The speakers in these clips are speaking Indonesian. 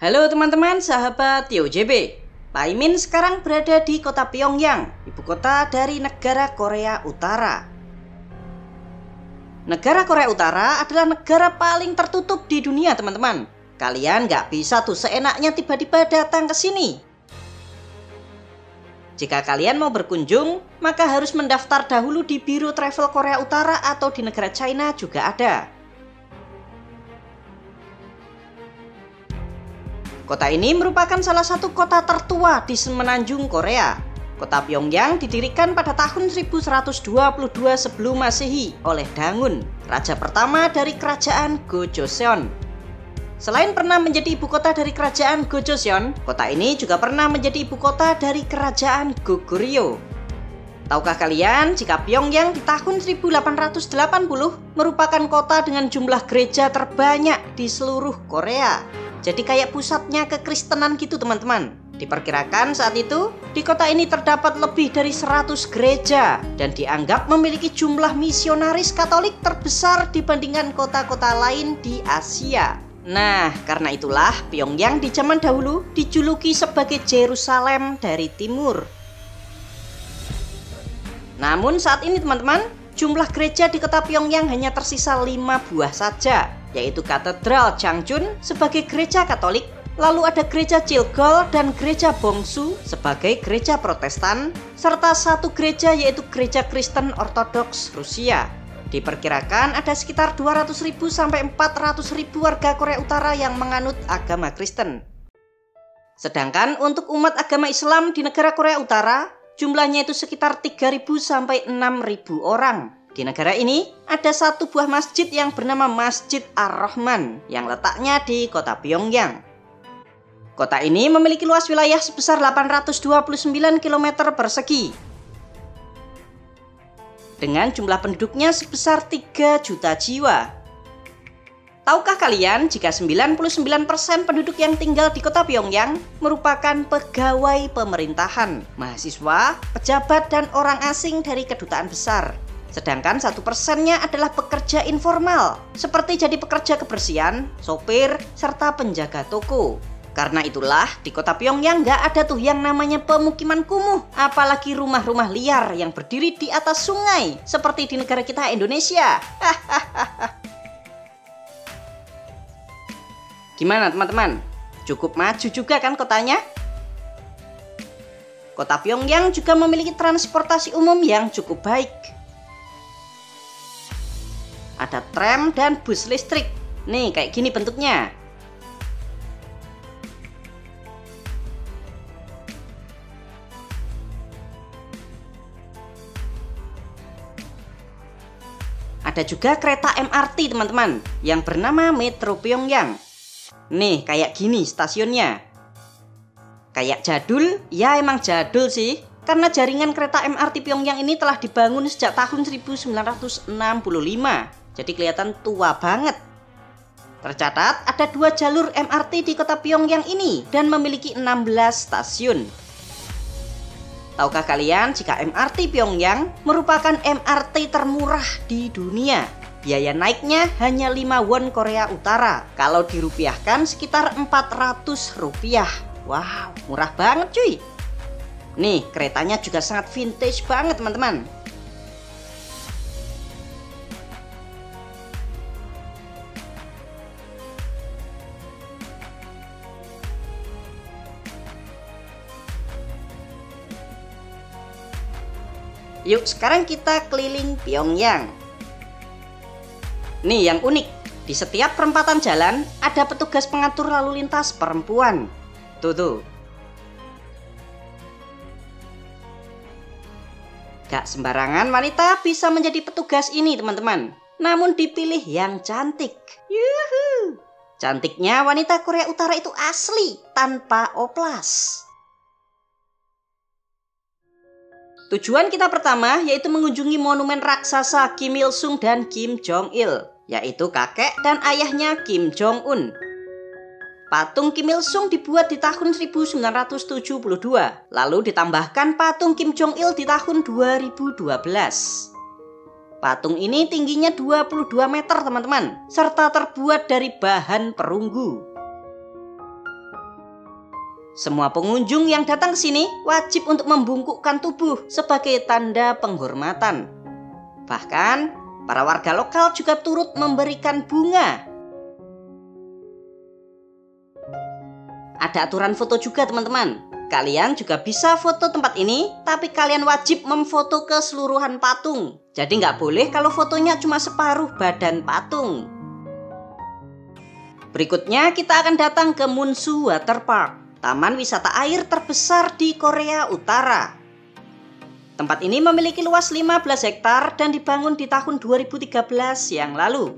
Halo teman-teman, sahabat YoJB. Pak Imin sekarang berada di kota Pyongyang, ibu kota dari negara Korea Utara. Negara Korea Utara adalah negara paling tertutup di dunia, teman-teman. Kalian nggak bisa tuh seenaknya tiba-tiba datang ke sini. Jika kalian mau berkunjung, maka harus mendaftar dahulu di Biro Travel Korea Utara atau di negara China juga ada. Kota ini merupakan salah satu kota tertua di semenanjung Korea. Kota Pyongyang didirikan pada tahun 1122 sebelum Masehi oleh Dangun, raja pertama dari kerajaan Gojoseon. Selain pernah menjadi ibu kota dari kerajaan Gojoseon, kota ini juga pernah menjadi ibu kota dari kerajaan Goguryeo. Tahukah kalian jika Pyongyang di tahun 1880 merupakan kota dengan jumlah gereja terbanyak di seluruh Korea? Jadi kayak pusatnya kekristenan gitu, teman-teman. Diperkirakan saat itu di kota ini terdapat lebih dari 100 gereja dan dianggap memiliki jumlah misionaris Katolik terbesar dibandingkan kota-kota lain di Asia. Nah, karena itulah Pyongyang di zaman dahulu dijuluki sebagai Yerusalem dari timur. Namun saat ini, teman-teman, jumlah gereja di kota Pyongyang hanya tersisa 5 buah saja, yaitu Katedral Changchun sebagai gereja Katolik, lalu ada gereja Chilgol dan gereja Bongsu sebagai gereja Protestan, serta satu gereja yaitu gereja Kristen Ortodoks Rusia. Diperkirakan ada sekitar 200.000 sampai 400.000 warga Korea Utara yang menganut agama Kristen. Sedangkan untuk umat agama Islam di negara Korea Utara, jumlahnya itu sekitar 3.000 sampai 6.000 orang. Di negara ini ada satu buah masjid yang bernama Masjid Ar-Rahman yang letaknya di kota Pyongyang. Kota ini memiliki luas wilayah sebesar 829 km persegi dengan jumlah penduduknya sebesar 3 juta jiwa. Tahukah kalian jika 99% penduduk yang tinggal di kota Pyongyang merupakan pegawai pemerintahan, mahasiswa, pejabat, dan orang asing dari kedutaan besar. Sedangkan 1%-nya adalah pekerja informal, seperti jadi pekerja kebersihan, sopir, serta penjaga toko. Karena itulah di kota Pyongyang nggak ada tuh yang namanya pemukiman kumuh, apalagi rumah-rumah liar yang berdiri di atas sungai, seperti di negara kita Indonesia. Gimana teman-teman? Cukup maju juga kan kotanya? Kota Pyongyang juga memiliki transportasi umum yang cukup baik. Ada tram dan bus listrik. Nih, kayak gini bentuknya. Ada juga kereta MRT, teman-teman, yang bernama Metro Pyongyang. Nih, kayak gini stasiunnya. Kayak jadul, ya emang jadul sih. Karena jaringan kereta MRT Pyongyang ini telah dibangun sejak tahun 1965. Jadi kelihatan tua banget. Tercatat ada 2 jalur MRT di kota Pyongyang ini dan memiliki 16 stasiun. Tahukah kalian jika MRT Pyongyang merupakan MRT termurah di dunia? Biaya naiknya hanya 5 won Korea Utara. Kalau dirupiahkan sekitar 400 rupiah. Wow, murah banget cuy. Nih, keretanya juga sangat vintage banget, teman-teman. Yuk, sekarang kita keliling Pyongyang. Nih yang unik, di setiap perempatan jalan ada petugas pengatur lalu lintas perempuan. Tuh. Gak sembarangan wanita bisa menjadi petugas ini, teman-teman. Namun dipilih yang cantik. Yuhu! Cantiknya wanita Korea Utara itu asli, tanpa oplas. Tujuan kita pertama yaitu mengunjungi monumen raksasa Kim Il Sung dan Kim Jong Il, yaitu kakek dan ayahnya Kim Jong Un. Patung Kim Il Sung dibuat di tahun 1972, lalu ditambahkan patung Kim Jong Il di tahun 2012. Patung ini tingginya 22 meter, teman-teman, serta terbuat dari bahan perunggu. Semua pengunjung yang datang ke sini wajib untuk membungkukkan tubuh sebagai tanda penghormatan. Bahkan, para warga lokal juga turut memberikan bunga. Ada aturan foto juga teman-teman. Kalian juga bisa foto tempat ini, tapi kalian wajib memfoto keseluruhan patung. Jadi nggak boleh kalau fotonya cuma separuh badan patung. Berikutnya kita akan datang ke Munsu Water Park, taman wisata air terbesar di Korea Utara. Tempat ini memiliki luas 15 hektar dan dibangun di tahun 2013 yang lalu.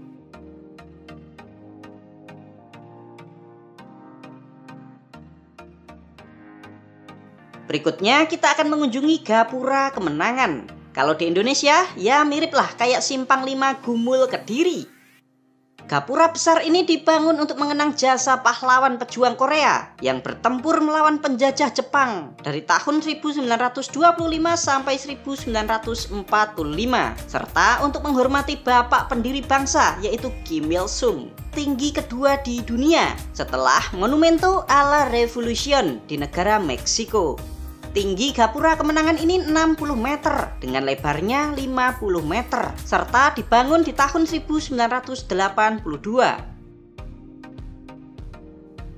Berikutnya kita akan mengunjungi Gapura Kemenangan. Kalau di Indonesia, ya miriplah kayak Simpang 5 Gumul Kediri. Gapura besar ini dibangun untuk mengenang jasa pahlawan pejuang Korea yang bertempur melawan penjajah Jepang dari tahun 1925 sampai 1945, serta untuk menghormati bapak pendiri bangsa yaitu Kim Il Sung, tinggi kedua di dunia setelah Monumento a la Revolution di negara Meksiko. Tinggi Gapura Kemenangan ini 60 meter dengan lebarnya 50 meter serta dibangun di tahun 1982.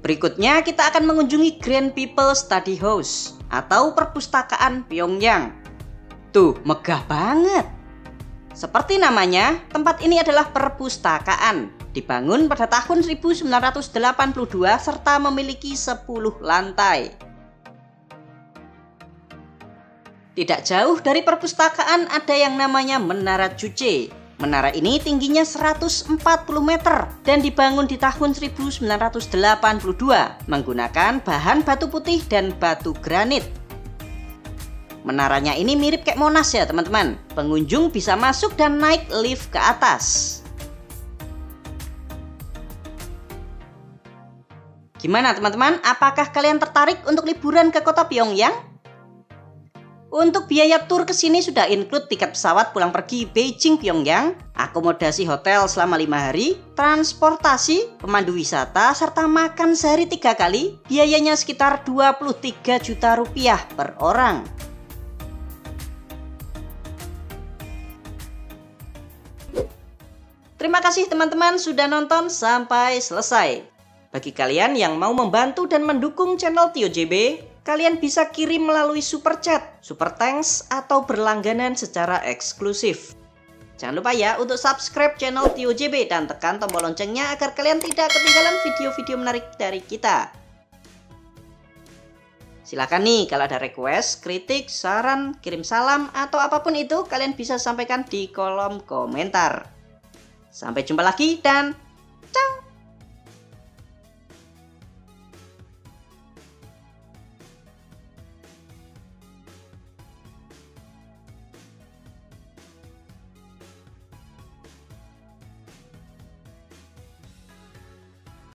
Berikutnya kita akan mengunjungi Grand People Study House atau perpustakaan Pyongyang. Tuh, megah banget. Seperti namanya, tempat ini adalah perpustakaan. Dibangun pada tahun 1982 serta memiliki 10 lantai. Tidak jauh dari perpustakaan ada yang namanya Menara Juche. Menara ini tingginya 140 meter dan dibangun di tahun 1982 menggunakan bahan batu putih dan batu granit. Menaranya ini mirip kayak Monas ya teman-teman. Pengunjung bisa masuk dan naik lift ke atas. Gimana teman-teman? Apakah kalian tertarik untuk liburan ke kota Pyongyang? Untuk biaya tur ke sini sudah include tiket pesawat pulang pergi Beijing Pyongyang, akomodasi hotel selama 5 hari, transportasi, pemandu wisata, serta makan sehari 3 kali. Biayanya sekitar 23 juta rupiah per orang. Terima kasih teman-teman sudah nonton sampai selesai. Bagi kalian yang mau membantu dan mendukung channel Tio JB, kalian bisa kirim melalui super chat, super thanks, atau berlangganan secara eksklusif. Jangan lupa ya untuk subscribe channel Tio JB dan tekan tombol loncengnya agar kalian tidak ketinggalan video-video menarik dari kita. Silakan nih kalau ada request, kritik, saran, kirim salam, atau apapun itu kalian bisa sampaikan di kolom komentar. Sampai jumpa lagi dan